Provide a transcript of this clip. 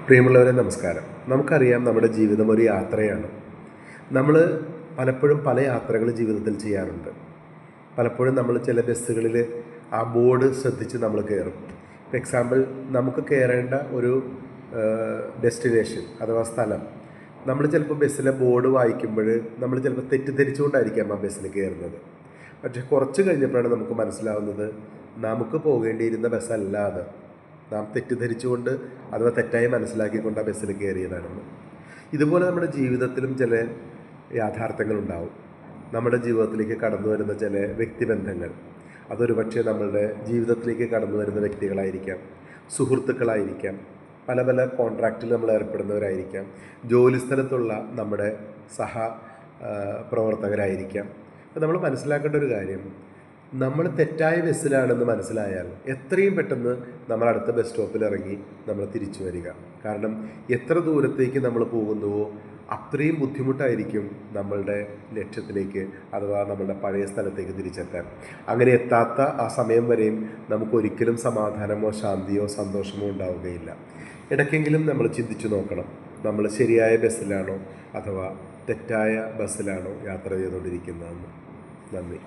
പ്രിയമുള്ളവരെ നമസ്കാരം. നമുക്കറിയാം നമ്മുടെ ജീവിതം ഒരു യാത്രയാണ്. നമ്മൾ പലപ്പോഴും പല യാത്രകൾ ജീവിതത്തിൽ ചെയ്യാറുണ്ട്. പലപ്പോഴും നമ്മൾ ചില ബസ്സുകളിൽ ആ ബോർഡ് ശ്രദ്ധിച്ച് നമ്മൾ കയറും. ഫോർ എക്സാമ്പിൾ, നമുക്ക് കയറേണ്ട ഒരു ഡെസ്റ്റിനേഷൻ അഥവാ സ്ഥലം നമ്മൾ ചിലപ്പോൾ ബസ്സിലെ ബോർഡ് വായിക്കുമ്പോൾ നമ്മൾ ചിലപ്പോൾ തെറ്റിദ്ധരിച്ചുകൊണ്ടായിരിക്കാം ആ ബസ്സിൽ കയറുന്നത്. പക്ഷേ കുറച്ച് കഴിഞ്ഞപ്പോഴാണ് നമുക്ക് മനസ്സിലാവുന്നത് നമുക്ക് പോകേണ്ടിയിരുന്ന ബസ്സല്ല അത്. നാം തെറ്റിദ്ധരിച്ചുകൊണ്ട് അഥവാ തെറ്റായി മനസ്സിലാക്കിക്കൊണ്ട് ആ ബസ്സിൽ കയറിയതാണെന്ന്. ഇതുപോലെ നമ്മുടെ ജീവിതത്തിലും ചില യാഥാർത്ഥ്യങ്ങളുണ്ടാവും. നമ്മുടെ ജീവിതത്തിലേക്ക് കടന്നു വരുന്ന ചില വ്യക്തിബന്ധങ്ങൾ, അതൊരു പക്ഷേ നമ്മളുടെ ജീവിതത്തിലേക്ക് കടന്നു വരുന്ന വ്യക്തികളായിരിക്കാം, സുഹൃത്തുക്കളായിരിക്കാം, പല പല കോൺട്രാക്റ്റിൽ നമ്മൾ ഏർപ്പെടുന്നവരായിരിക്കാം, ജോലിസ്ഥലത്തുള്ള നമ്മുടെ പ്രവർത്തകരായിരിക്കാം. അപ്പോൾ നമ്മൾ മനസ്സിലാക്കേണ്ട ഒരു കാര്യം, നമ്മൾ തെറ്റായ ബസ്സിലാണെന്ന് മനസ്സിലായാൽ എത്രയും പെട്ടെന്ന് നമ്മൾ അടുത്ത ബസ് സ്റ്റോപ്പിൽ ഇറങ്ങി നമ്മൾ തിരിച്ചു വരിക. കാരണം എത്ര ദൂരത്തേക്ക് നമ്മൾ പോകുന്നുവോ അത്രയും ബുദ്ധിമുട്ടായിരിക്കും നമ്മളുടെ ലക്ഷ്യത്തിലേക്ക് അഥവാ നമ്മളുടെ പഴയ സ്ഥലത്തേക്ക് തിരിച്ചെത്താൻ. അങ്ങനെ എത്താത്ത ആ സമയം വരെയും നമുക്കൊരിക്കലും സമാധാനമോ ശാന്തിയോ സന്തോഷമോ ഉണ്ടാവുകയില്ല. ഇടയ്ക്കെങ്കിലും നമ്മൾ ചിന്തിച്ചു നോക്കണം, നമ്മൾ ശരിയായ ബസ്സിലാണോ അഥവാ തെറ്റായ ബസ്സിലാണോ യാത്ര ചെയ്തുകൊണ്ടിരിക്കുന്നതെന്ന്. നന്ദി.